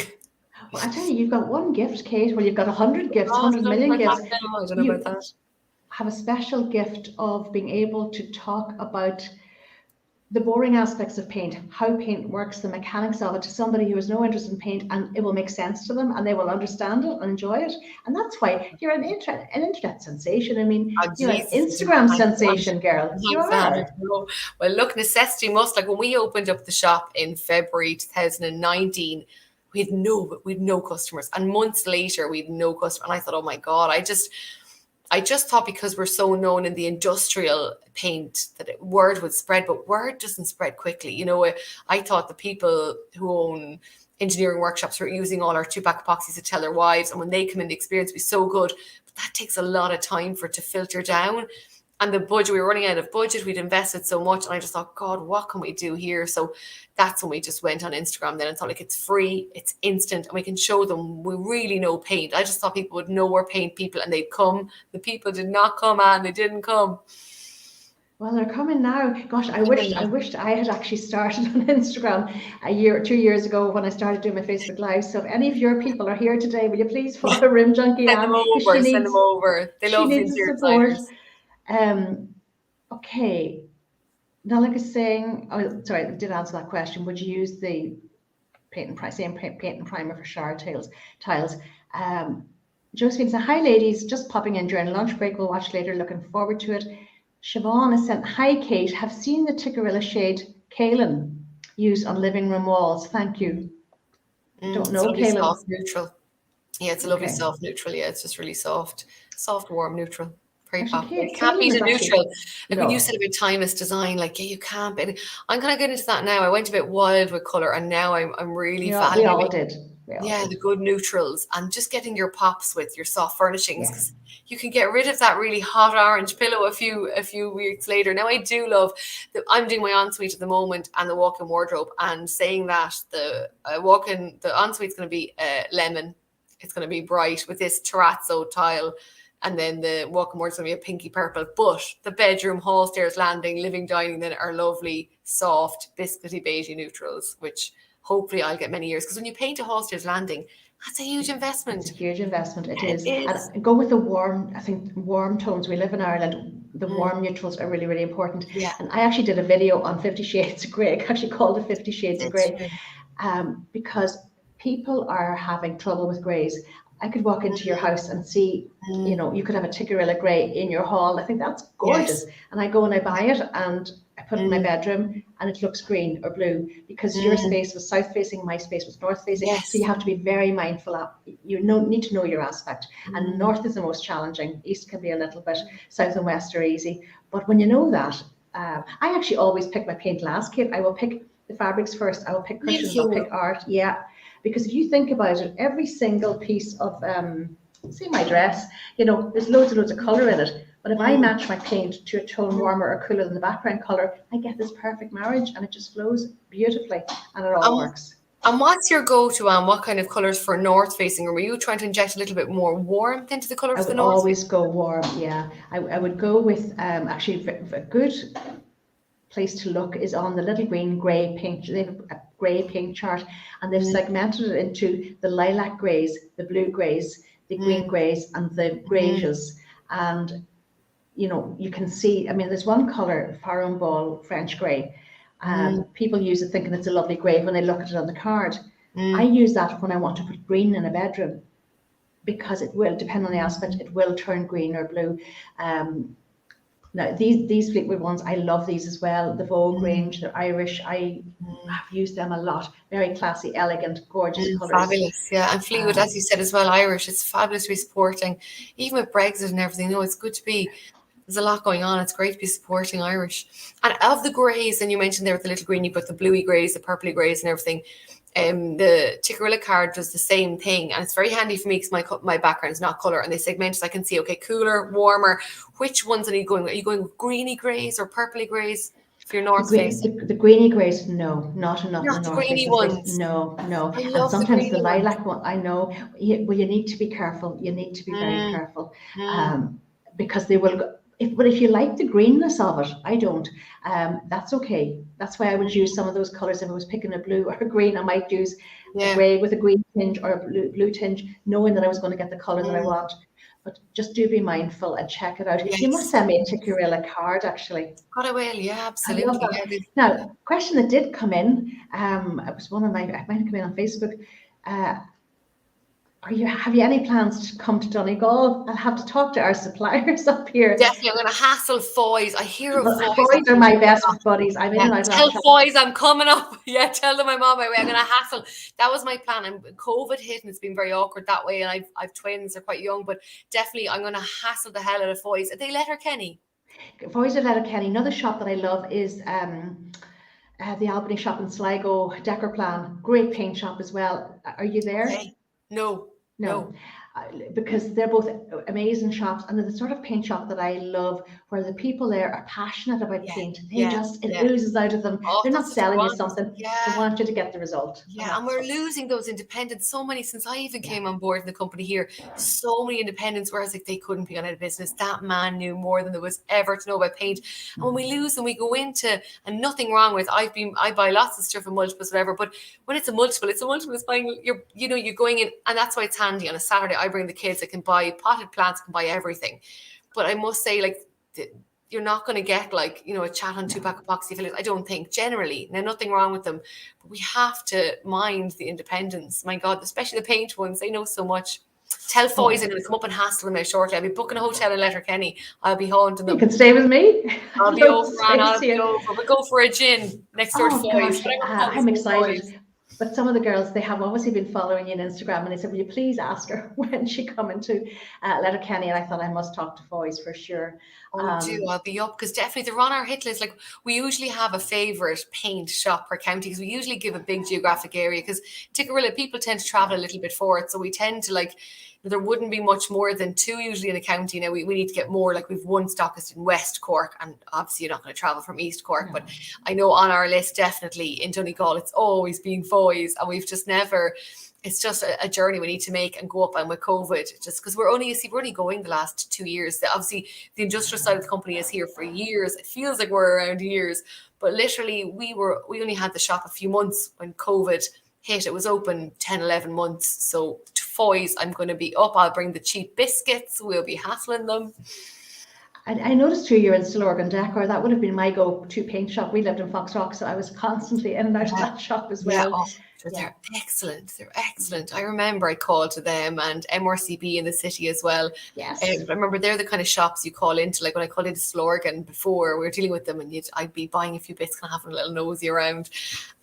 Well, I tell you, you've got one gift, Kate. Well, you've got 100 gifts, 100 million gifts.
I don't know about that.
Have a special gift of being able to talk about the boring aspects of paint, how paint works, the mechanics of it, to somebody who has no interest in paint, and it will make sense to them and they will understand it and enjoy it. And that's why you're an internet sensation. I mean, you're an Instagram sensation, girl. You are.
Well, look, necessity must. Like when we opened up the shop in February 2019, we had no customers, and months later we had no customers. And I thought, oh my God, I just thought because we're so known in the industrial paint that word would spread, but word doesn't spread quickly. You know, I thought the people who own engineering workshops were using all our 2-pack epoxies to tell their wives, and when they come in, the experience would be so good. But that takes a lot of time for it to filter down. And the budget, we were running out of budget. We'd invested so much. And I just thought, God, what can we do here? So that's when we just went on Instagram then and thought, like, it's free, it's instant, and we can show them we really know paint. I just thought people would know we're paint people and they'd come. The people did not come, and they didn't come.
Well, they're coming now. Gosh, I wished I had actually started on Instagram 2 years ago when I started doing my Facebook Live. So if any of your people are here today, will you please follow Rim Junkie Anne?
Send them over. They love the support.
Okay. Now, like I was saying, sorry, I did answer that question. Would you use the same paint and primer for shower tiles. Josephine said, hi ladies, just popping in during lunch break. We'll watch later. Looking forward to it. Siobhan has sent, hi Kate, have seen the Tickerilla shade Kaolin used on living room walls. Thank you. Don't know
Kaolin.
Soft
neutral. Yeah, it's a lovely soft neutral. Yeah, it's just really soft, warm, neutral. Very popular. You can't beat a neutral. Like when you said about timeless design, like you can't. But I'm kind of getting into that now. I went a bit wild with color, and now I'm really valuing.
We all did.
The good neutrals and just getting your pops with your soft furnishings, because you can get rid of that really hot orange pillow a few weeks later. Now I do love that I'm doing my ensuite at the moment and the walk-in wardrobe, and saying that the ensuite's going to be lemon. It's going to be bright with this terrazzo tile, and then the walk-in wardrobe's going to be a pinky purple. But the bedroom, hall, stairs, landing, living, dining then are lovely, soft, biscuity, beigey neutrals, which hopefully I'll get many years. Because when you paint a hall, stairs, landing, that's a huge investment.
It's a huge investment. It is. And go with the warm, I think, warm tones. We live in Ireland. The warm neutrals are really, really important.
Yeah.
And I actually did a video on 50 Shades of Grey. I actually called it 50 Shades of Grey. Because people are having trouble with greys. I could walk into your house and see, you could have a Tickerilla grey in your hall. I think that's gorgeous. Yes. And I go and I buy it and I put it in my bedroom and it looks green or blue, because your space was south facing, my space was north facing. Yes. So you have to be very mindful of, need to know your aspect. And north is the most challenging. East can be a little bit, south and west are easy. But when you know that, I actually always pick my paint last, Kate. I will pick the fabrics first. I will pick cushions, I'll pick art. Yeah. Because if you think about it, every single piece of, see my dress, there's loads and loads of colour in it. But if I match my paint to a tone warmer or cooler than the background colour, I get this perfect marriage, and it just flows beautifully, and it all works.
And what's your go-to, Anne? What kind of colours for north facing? Or were you trying to inject a little bit more warmth into the colours for the north?
I would always go warm, yeah. I would go with, actually, a good place to look is on the little grey pink. They have a grey pink chart, and they've segmented it into the lilac greys, the blue greys, the green greys, and the greys. And you can see, there's one colour, Faron Ball French grey. People use it thinking it's a lovely grey when they look at it on the card. I use that when I want to put green in a bedroom, because it will, depend on the aspect, it will turn green or blue. Now, these Fleetwood ones, I love these as well. The Vogue range, they're Irish. I have used them a lot. Very classy, elegant, gorgeous colours.
Fabulous, yeah. And Fleetwood, as you said as well, Irish. It's fabulous to be supporting. Even with Brexit and everything, it's good to be. There's a lot going on. It's great to be supporting Irish. And of the greys, and you mentioned there with the little green, you put the bluey greys, the purpley greys, and everything. The Tickerilla card does the same thing, and it's very handy for me because my background is not colour, and they segment so I can see, okay, cooler, warmer. Which ones are you going with? Are you going with greeny greys or purpley greys for your north face?
The greeny greys, no, not enough.
Not the greeny ones.
No.
I love
and sometimes
the
lilac one, I know. You need to be careful. You need to be very careful, because they will go. But if you like the greenness of it, I don't. That's okay. That's why I would use some of those colours. If I was picking a blue or a green, I might use a grey with a green tinge or a blue tinge, knowing that I was going to get the colour that I want. But just do be mindful and check it out. Yes. You must send me a Tickerilla card, actually.
God, I will. Yeah, absolutely.
Now, question that did come in. It was one of my. It might have come in on Facebook. Have you any plans to come to Donegal? I'll have to talk to our suppliers up here.
Definitely, I'm going to hassle Foy's. I hear of Foy's.
Foy's are my best buddies. I'm in and out.
Tell Foy's I'm coming up. Yeah, tell them I'm on my way. I'm going to hassle. That was my plan. And COVID hit, and it's been very awkward that way. And I've twins. They're quite young, but definitely I'm going to hassle the hell out of Foy's. Are they Letterkenny?
Foy's are Letterkenny. Another shop that I love is the Albany shop in Sligo, Decor Plan. Great paint shop as well. Are you there?
Okay. No.
Because they're both amazing shops, and they're the sort of paint shop that I love, where the people there are passionate about paint. It oozes out of them. They're not selling you something. They want you to get the result.
Yeah, and we're losing those independents. So many since I even came on board in the company here. So many independents, whereas they couldn't be on out of business. That man knew more than there was ever to know about paint. And when we lose them, we go into, and nothing wrong with. I buy lots of stuff in multiples, whatever. But when it's a multiple. It's buying. You're going in, and that's why it's handy on a Saturday. I bring the kids. I can buy potted plants. I can buy everything. But I must say, you're not going to get like, a chat on 2-pack epoxy fillers. I don't think generally. Now, nothing wrong with them, but we have to mind the independents. My God, especially the paint ones. They know so much. Tell Foy's I'm going to come up and hassle them now shortly. I'll be booking a hotel in Letterkenny. I'll be haunting them.
You can stay with me.
I'll be over, and I'll be over. We'll go for a gin next door to Foy's.
I'm excited. But some of the girls, they have obviously been following you on Instagram, and they said, will you please ask her when she coming to Letterkenny? And I thought I must talk to Foy's for sure.
I'll be up, because definitely they're on our hit list. Like, we usually have a favourite paint shop per county, because we usually give a big geographic area, because Ticarilla, people tend to travel a little bit for it. So we tend to there wouldn't be much more than 2 usually in a county. Now we need to get more. Like, we've 1 stockist in West Cork, and obviously you're not going to travel from East Cork, but I know on our list definitely in Donegal it's always been Foy's, and we've just never. It's just a journey we need to make and go up. And with COVID, just because we're only going the last 2 years. Obviously, the industrial side of the company is here for years. It feels like we're around years, but literally we only had the shop a few months when COVID hit. It was open 10, 11 months. So to Foy's, I'm going to be up. I'll bring the cheap biscuits. We'll be hassling them.
I noticed too you're in Stillorgan Decor. That would have been my go-to paint shop. We lived in Foxrock, so I was constantly in and out of that shop as well.
They're excellent. They're excellent. I remember I called to them, and MRCB in the city as well.
Yes.
I remember they're the kind of shops you call into. Like, when I called into Stillorgan before, we were dealing with them, and I'd be buying a few bits, kind of having a little nosy around,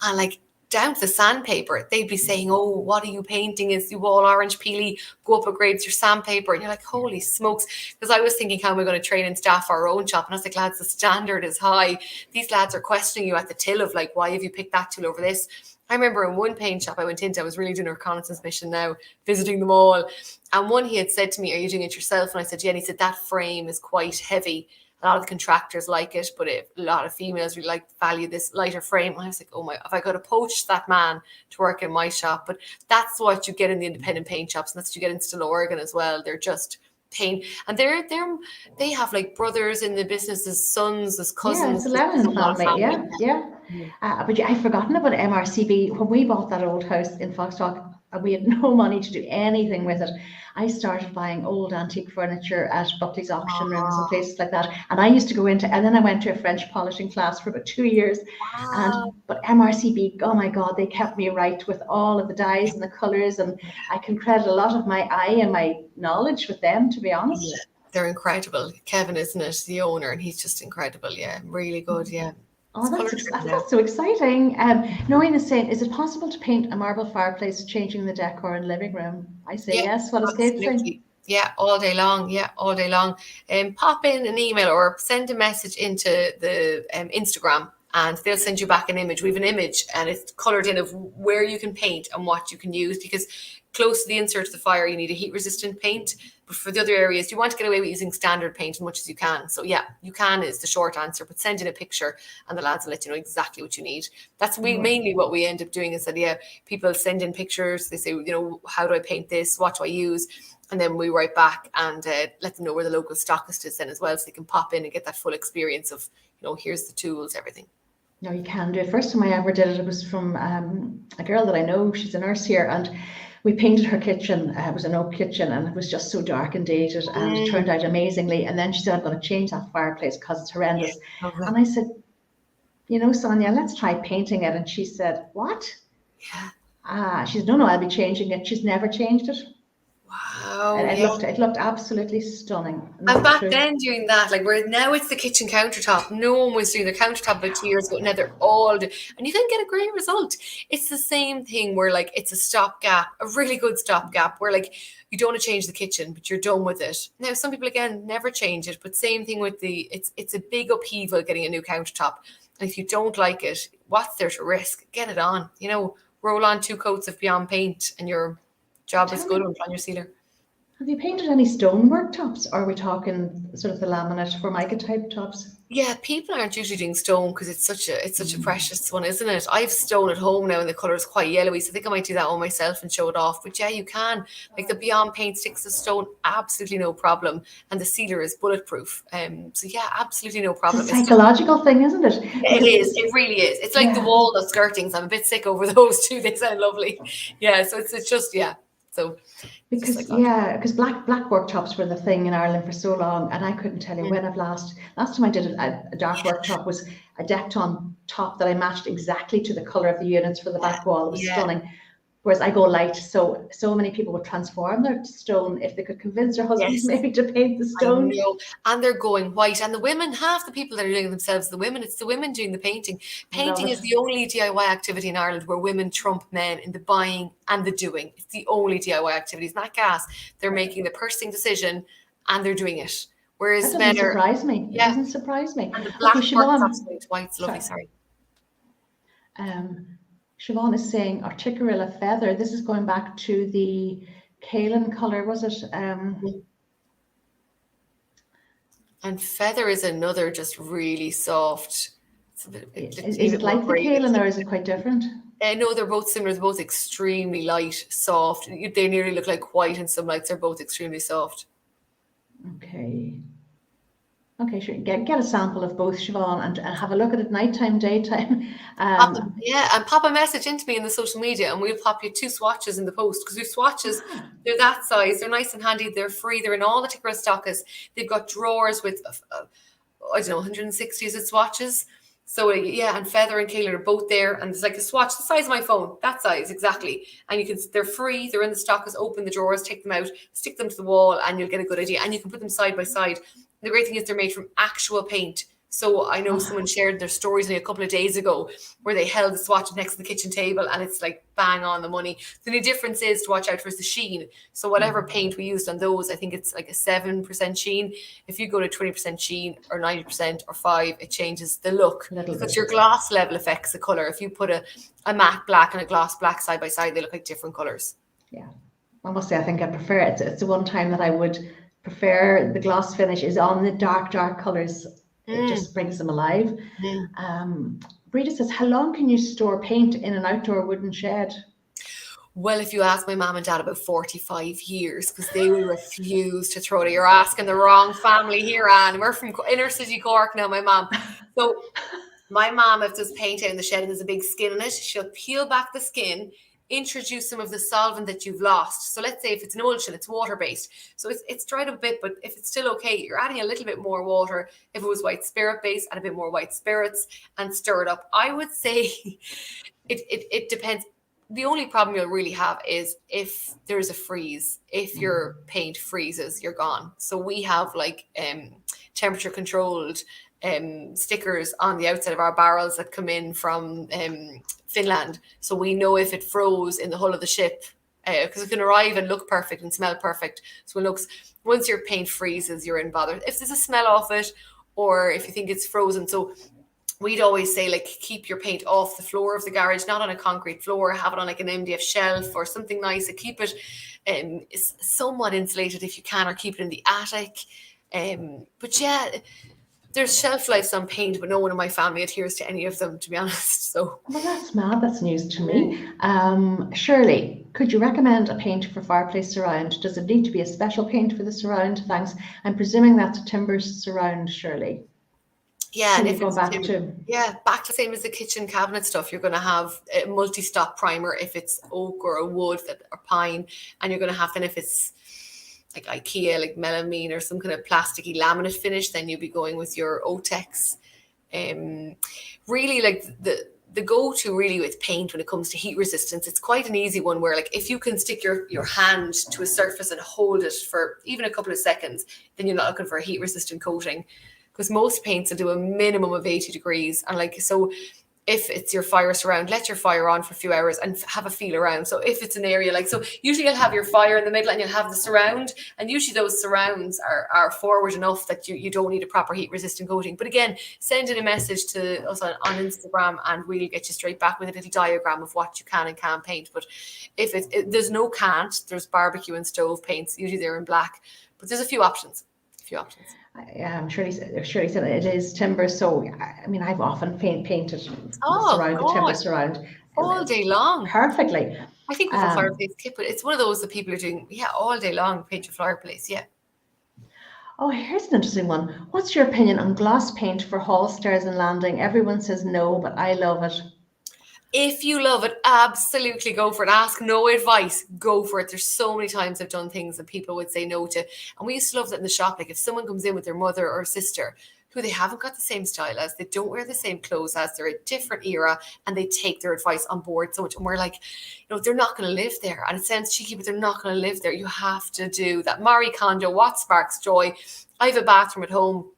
and like, down to the sandpaper, they'd be saying, oh, what are you painting? Is you all orange peely? Go up a grade, your sandpaper. And you're like, holy smokes. Because I was thinking, how am I going to train and staff our own shop? And I was like, lads, the standard is high. These lads are questioning you at the till of like, why have you picked that tool over this? I remember in one paint shop I went into, I was really doing a reconnaissance mission now, visiting them all. And one, he had said to me, are you doing it yourself? And I said, yeah. And he said, that frame is quite heavy. A lot of the contractors like it, but a lot of females really value this lighter frame. And I was like, oh my, if I could have poached that man to work in my shop. But that's what you get in the independent paint shops, and that's what you get in Stillorgan as well. They're just paint, and they have like brothers in the business, as sons, as cousins.
Yeah, it's 11 family. Yeah. But I've forgotten about MRCB. When we bought that old house in Foxrock, we had no money to do anything with it. I started buying old antique furniture at Buckley's auction rooms and places like that. And I used to go into, and then I went to a French polishing class for about 2 years. But MRCB, oh my God, they kept me right with all of the dyes and the colors. And I can credit a lot of my eye and my knowledge with them, to be honest.
Yeah, they're incredible. Kevin, isn't it? The owner, and he's just incredible. Yeah, really good. Yeah.
Oh, that's so exciting. Noreen is saying, is it possible to paint a marble fireplace changing the decor in the living room? I say yes. What is Kate saying?
Yeah, all day long. Yeah, all day long. Pop in an email or send a message into the Instagram, and they'll send you back an image. We have an image, and it's coloured in of where you can paint and what you can use, because close to the insert of the fire, you need a heat-resistant paint. But for the other areas, you want to get away with using standard paint as much as you can. So yeah, you can is the short answer, but send in a picture and the lads will let you know exactly what you need. That's mainly what we end up doing, is that, people send in pictures. They say, how do I paint this? What do I use? And then we write back and let them know where the local stockist is then as well, so they can pop in and get that full experience of, here's the tools, everything.
No, you can do it. First time I ever did it, it was from a girl that I know. She's a nurse here, and we painted her kitchen. It was an oak kitchen, and it was just so dark and dated, and it turned out amazingly. And then she said, I'm going to change that fireplace because it's horrendous. Yeah. And I said, Sonia, let's try painting it. And she said, what? Yeah. She said, no, I'll be changing it. She's never changed it.
Wow.
And it looked absolutely stunning.
And back then doing that, now it's the kitchen countertop. No one was doing the countertop about 2 years ago. Now they're all and you can get a great result. It's the same thing where it's a stopgap, a really good stopgap where you don't want to change the kitchen, but you're done with it. Now some people again never change it, but same thing with it's a big upheaval getting a new countertop. And if you don't like it, what's there to risk? Get it on. Roll on 2 coats of Beyond Paint and your job is good on your sealer.
Have you painted any stonework tops? Or are we talking sort of the laminate Formica type tops?
Yeah, people aren't usually doing stone because it's such a precious one, isn't it? I have stone at home now and the colour is quite yellowy, so I think I might do that on myself and show it off. But yeah, you can. The Beyond Paint sticks to stone, absolutely no problem. And the sealer is bulletproof. So yeah, absolutely no problem.
It's a psychological thing, isn't it?
It is. It really is. It's like the walnut skirtings. I'm a bit sick over those too. They sound lovely. Yeah, so it's just, it's So
because because black worktops were the thing in Ireland for so long, and I couldn't tell you when I've last time I did a dark worktop was a decked on top that I matched exactly to the color of the units for the back wall. It was stunning. Whereas I go light, so many people would transform their stone if they could convince their husbands maybe to paint the stone.
I know. And they're going white. And the women, half the people that are doing it themselves, the women, it's the women doing the painting. Painting is the only DIY activity in Ireland where women trump men in the buying and the doing. It's the only DIY activity. It's not gas. They're making the purchasing decision and they're doing it. Whereas
that
men
doesn't surprise me. It doesn't surprise me.
And the black
Siobhan,
white's lovely, sorry.
Siobhan is saying Articarilla feather. This is going back to the kaolin color, was it?
And feather is another just really soft.
Is it like the kaolin or is it quite different?
No, they're both similar. They're both extremely light, soft. They nearly look like white in some lights. They're both extremely soft.
Okay. Okay, sure. Get a sample of both, Siobhan, and have a look at it nighttime, daytime.
And pop a message into me in the social media, and we'll pop you 2 swatches in the post because we swatches. They're that size. They're nice and handy. They're free. They're in all the Decor stockists. They've got drawers with I don't know 160 is it swatches. So and feather and kaolin are both there, and it's like a swatch the size of my phone, that size exactly. And they're free. They're in the stockists. Open the drawers, take them out, stick them to the wall, and you'll get a good idea. And you can put them side by side. The great thing is they're made from actual paint. So I know someone shared their stories only a couple of days ago where they held the swatch next to the kitchen table and it's like bang on the money. The only difference is to watch out for is the sheen. So whatever paint we used on those, I think it's like a 7% sheen. If you go to 20% sheen or 90% or 5%, it changes the look. Because your gloss level affects the colour. If you put a matte black and a gloss black side by side, they look like different colours.
Yeah. I must say, I think I prefer it. It's the one time that I would prefer the gloss finish is on the dark colours. It just brings them alive. Breda says, how long can you store paint in an outdoor wooden shed?
Well, if you ask my mom and dad, about 45 years, because they will refuse to throw it. You're asking the wrong family here, Anne. We're from inner city Cork now, my mom. So my mom, if there's paint out in the shed and there's a big skin on it, she'll peel back the skin, introduce some of the solvent that you've lost. So let's say if it's an emulsion, it's water-based. So it's dried up a bit, but if it's still okay, you're adding a little bit more water. If it was white spirit-based, add a bit more white spirits and stir it up. I would say it depends. The only problem you'll really have is if there's a freeze. If your paint freezes, you're gone. So we have like temperature controlled stickers on the outside of our barrels that come in from Finland, so we know if it froze in the hull of the ship, because it can arrive and look perfect and smell perfect. So it looks, once your paint freezes, you're in bother. If there's a smell off it, or if you think it's frozen, so we'd always say like keep your paint off the floor of the garage, not on a concrete floor. Have it on like an MDF shelf or something nice, and keep it somewhat insulated if you can, or keep it in the attic. But yeah, there's shelf lives on paint, but no one in my family adheres to any of them, to be honest. So,
well, that's mad. That's news to me. Shirley, could you recommend a paint for fireplace surround? Does it need to be a special paint for the surround? Thanks. I'm presuming that's a timber surround, Shirley.
Yeah,
and
if
go back to
back to the same as the kitchen cabinet stuff. You're going to have a multi-stop primer if it's oak or a wood or pine, and you're going to have, then if it's like IKEA, like melamine or some kind of plasticky laminate finish, then you'll be going with your Otex. Really, like the go-to really with paint when it comes to heat resistance, it's quite an easy one where like if you can stick your hand to a surface and hold it for even a couple of seconds, then you're not looking for a heat resistant coating, because most paints will do a minimum of 80 degrees. And like, so if it's your fire surround, let your fire on for a few hours and have a feel around. So if it's an area like, so usually you'll have your fire in the middle and you'll have the surround, and usually those surrounds are forward enough that you don't need a proper heat resistant coating. But again, send in a message to us on Instagram and we'll get you straight back with a little diagram of what you can and can't paint. But if there's no can't, there's barbecue and stove paints, usually they're in black, but there's a few options.
Yeah, I'm Shirley said it is timber. So I mean, I've often painted surround the timber surround
all day long.
Perfectly.
I think with a fireplace kit, but it's one of those that people are doing, all day long, paint your fireplace,
Oh, here's an interesting one. What's your opinion on gloss paint for hall stairs and landing? Everyone says no, but I love it.
If you love it, absolutely go for it. Ask no advice. Go for it. There's so many times I've done things that people would say no to. And we used to love that in the shop. Like if someone comes in with their mother or sister who they haven't got the same style as, they don't wear the same clothes as, they're a different era, and they take their advice on board so much. And we're like, they're not going to live there. And it sounds cheeky, but they're not going to live there. You have to do that. Marie Kondo, what sparks joy? I have a bathroom at home.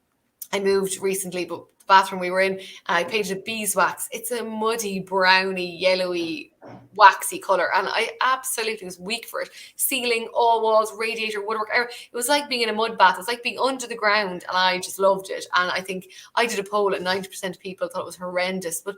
I moved recently, but the bathroom we were in, I painted it beeswax. It's a muddy, browny, yellowy, waxy colour. And I absolutely was weak for it. Ceiling, all walls, radiator, woodwork. It was like being in a mud bath. It was like being under the ground. And I just loved it. And I think I did a poll and 90% of people thought it was horrendous. But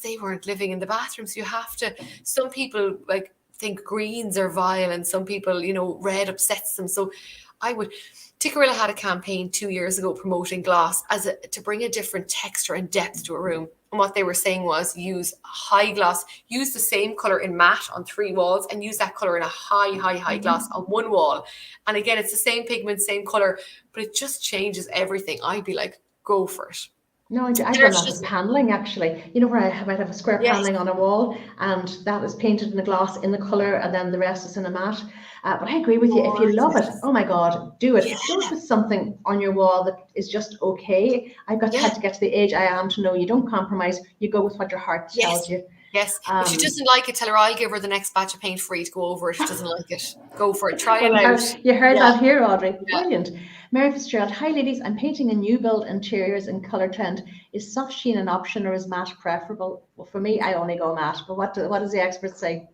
they weren't living in the bathroom. So you have to, some people like think greens are vile and some people, red upsets them. So I would... Tickerilla had a campaign 2 years ago promoting gloss to bring a different texture and depth to a room. And what they were saying was use high gloss, use the same color in matte on 3 walls and use that color in a high gloss on 1 wall. And again, it's the same pigment, same color, but it just changes everything. I'd be like, go for it.
No, I've done that with paneling actually. Where I might have a square paneling on a wall and that is painted in the gloss in the color and then the rest is in a matte. But I agree with you. If you love it, oh my God, do it. Don't put something on your wall that is just okay. I've had to get to the age I am to know you don't compromise. You go with what your heart tells you.
Yes. If she doesn't like it, tell her I'll give her the next batch of paint free to go over it. If she doesn't like it, go for it. Try it out.
You heard that here, Audrey. Brilliant. Mary Fitzgerald, hi ladies, I'm painting a new build interiors in colour trend. Is soft sheen an option or is matte preferable? Well, for me, I only go matte, but what does the expert say?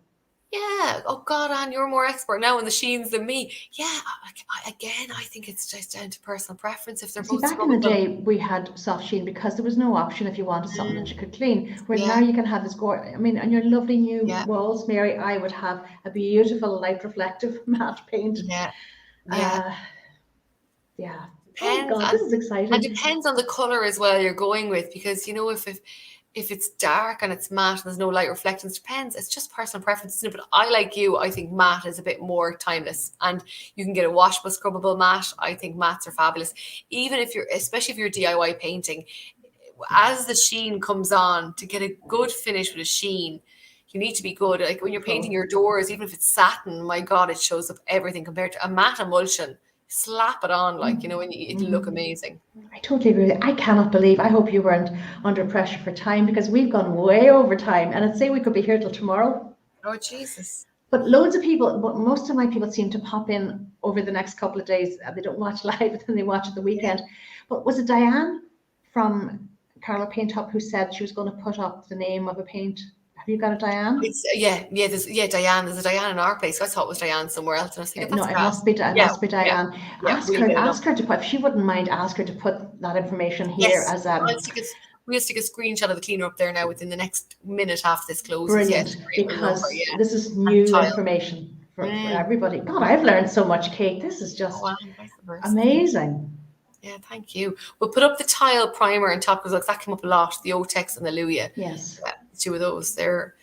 Yeah. Oh God, Anne, you're more expert now in the sheens than me. Yeah. I think it's just down to personal preference. If they're both
back in the day, we had soft sheen because there was no option if you wanted something that you could clean. Whereas now you can have this on your lovely new walls, Mary, I would have a beautiful light reflective matte paint. Yeah.
Depends,
oh God, this is exciting.
And depends on the color as well you're going with, because if it's dark and it's matte and there's no light reflectance, depends. It's just personal preference, isn't it? But I think matte is a bit more timeless, and you can get a washable, scrubbable matte. I think mattes are fabulous, especially if you're DIY painting. As the sheen comes on, to get a good finish with a sheen, you need to be good. Like when you're painting your doors, even if it's satin, my God, it shows up everything compared to a matte emulsion. Slap it on, it'll look amazing.
I totally agree with you. I cannot believe, I hope you weren't under pressure for time, because we've gone way over time, and I'd say we could be here till tomorrow.
Oh, Jesus.
But loads of people, most of my people seem to pop in over the next couple of days. They don't watch live, but then they watch at the weekend. But was it Diane from Carlow Paint Hub who said she was going to put up the name of a paint? Have you got a Diane?
Diane. There's a Diane in our place. I thought it was Diane somewhere else. And I was thinking,
no, it must be Diane. Ask her to put, if she wouldn't mind, ask her to put that information here as
we'll stick a screenshot of the cleaner up there now within the next minute after this closes.
Brilliant, because this is new information for everybody. God, I've learned so much, Kate. This is just amazing.
Yeah, thank you. We'll put up the tile primer on top, because that came up a lot, the Otex and the Luya.
Yes.
Yeah, 2 of those. They're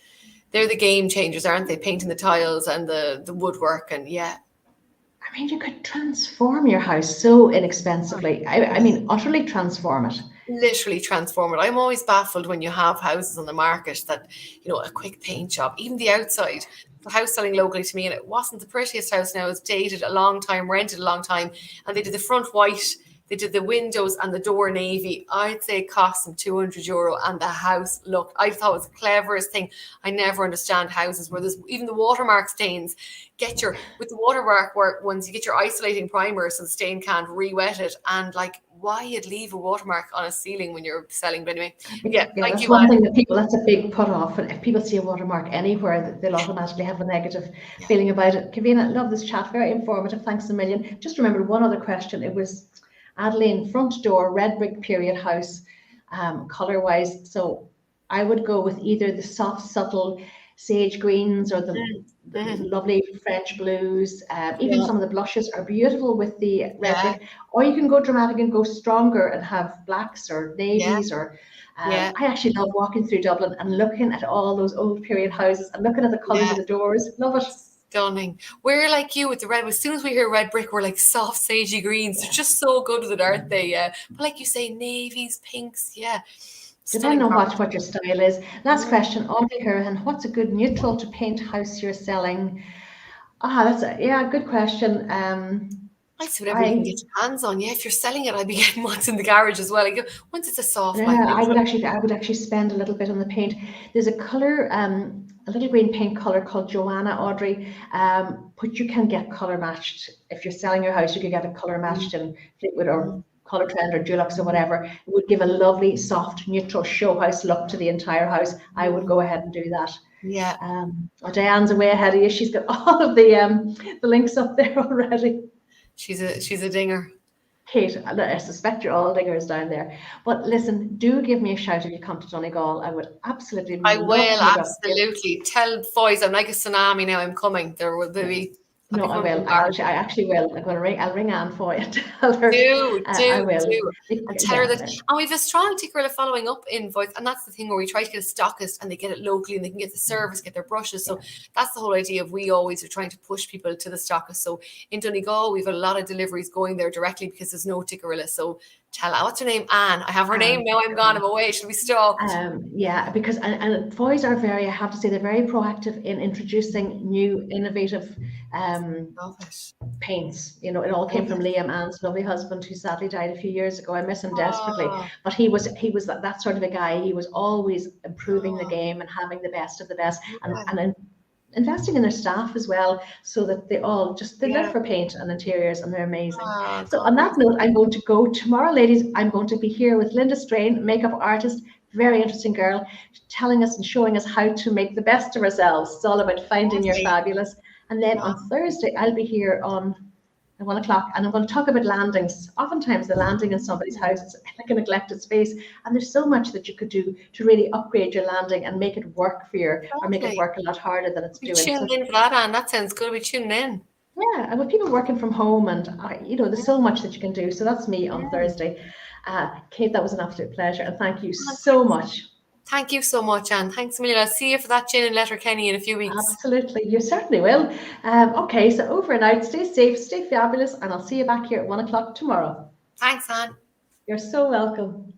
the game changers, aren't they? Painting the tiles and the woodwork, and
you could transform your house so inexpensively. I mean, utterly transform it.
Literally transform it. I'm always baffled when you have houses on the market that, a quick paint job, even the outside. The house selling locally to me, and it wasn't the prettiest house now. It's dated a long time, rented a long time, and they did the front white. They did the windows and the door navy. I'd say it cost them €200, and the house looked, I thought it was the cleverest thing. I never understand houses where there's even the watermark stains. With the watermark ones, you get your isolating primer so the stain can't re-wet it. And why you'd leave a watermark on a ceiling when you're selling, but anyway.
That's one thing that that's a big put off. And if people see a watermark anywhere, they'll automatically have a negative feeling about it. Kavina, love this chat, very informative. Thanks a million. Just remember one other question. It was Adeline, front door, red brick period house, color wise. So I would go with either the soft, subtle sage greens or the lovely French blues. Even some of the blushes are beautiful with the red brick. Or you can go dramatic and go stronger and have blacks or navies I actually love walking through Dublin and looking at all those old period houses and looking at the colors of the doors. Love it.
Stunning. We're like you with the red. As soon as we hear red brick, we're like soft sagey greens. They're just so good with it, aren't they? But like you say, navies, pinks,
Depending on
property.
what your style is. Last question, Audrey Curran, what's a good neutral to paint house you're selling? Good question.
I say whatever you can get your hands on. Yeah, if you're selling it, I'd be getting ones in the garage as well. Like, once it's a soft light
Yeah,
neutral.
I would actually spend a little bit on the paint. There's a color, a little green paint color called Joanna, Audrey. But you can get color matched. If you're selling your house, you could get a color matched in Fleetwood or Color Trend or Dulux or whatever. It would give a lovely, soft, neutral show house look to the entire house. I would go ahead and do that.
Yeah.
Diane's way ahead of you. She's got all of the links up there already.
She's a dinger.
Kate, I suspect you're all dingers down there. But listen, do give me a shout if you come to Donegal. I would absolutely
I
love
will,
to meet up with you.
absolutely. Tell boys I'm like a tsunami now. I'm coming. There will be.
No, I will. I actually will. I'm going to ring. I'll ring Anne for you. Tell her.
I will. And tell her that.
Yeah.
And we have a strong Decor following up in Voice, and that's the thing where we try to get a stockist, and they get it locally, and they can get the service, get their brushes. So that's the whole idea of we always are trying to push people to the stockist. So in Donegal, we've got a lot of deliveries going there directly because there's no Decor. So tell her, what's her name? Anne. I have her name now. I'm gone. I'm away. Should we stop?
Yeah, because and boys are very. I have to say they're very proactive in introducing new, innovative paints. You know, it all came from Liam, Anne's lovely husband, who sadly died a few years ago. I miss him desperately, but he was that sort of a guy. He was always improving the game and having the best of the best, and investing in their staff as well, so that they live for paint and interiors, and they're amazing. So on that note, I'm going to go tomorrow, ladies. I'm going to be here with Linda Strain, makeup artist, very interesting girl, telling us and showing us how to make the best of ourselves. It's all about finding your fabulous. And then on Thursday, I'll be here on at 1 o'clock, and I'm going to talk about landings. Oftentimes, the landing in somebody's house is like a neglected space, and there's so much that you could do to really upgrade your landing and make it work for you, or make it work a lot harder than it's doing.
Tune in for that, Anne. That sounds good. We tuning in.
Yeah, and with people working from home, and there's so much that you can do. So that's me on Thursday. Kate, that was an absolute pleasure, and thank you so much.
Thank you so much, Anne. Thanks a million. I'll see you for that gin and Letterkenny in a few weeks.
Absolutely, you certainly will. Okay, so over and out. Stay safe, stay fabulous, and I'll see you back here at 1 o'clock tomorrow.
Thanks, Anne.
You're so welcome.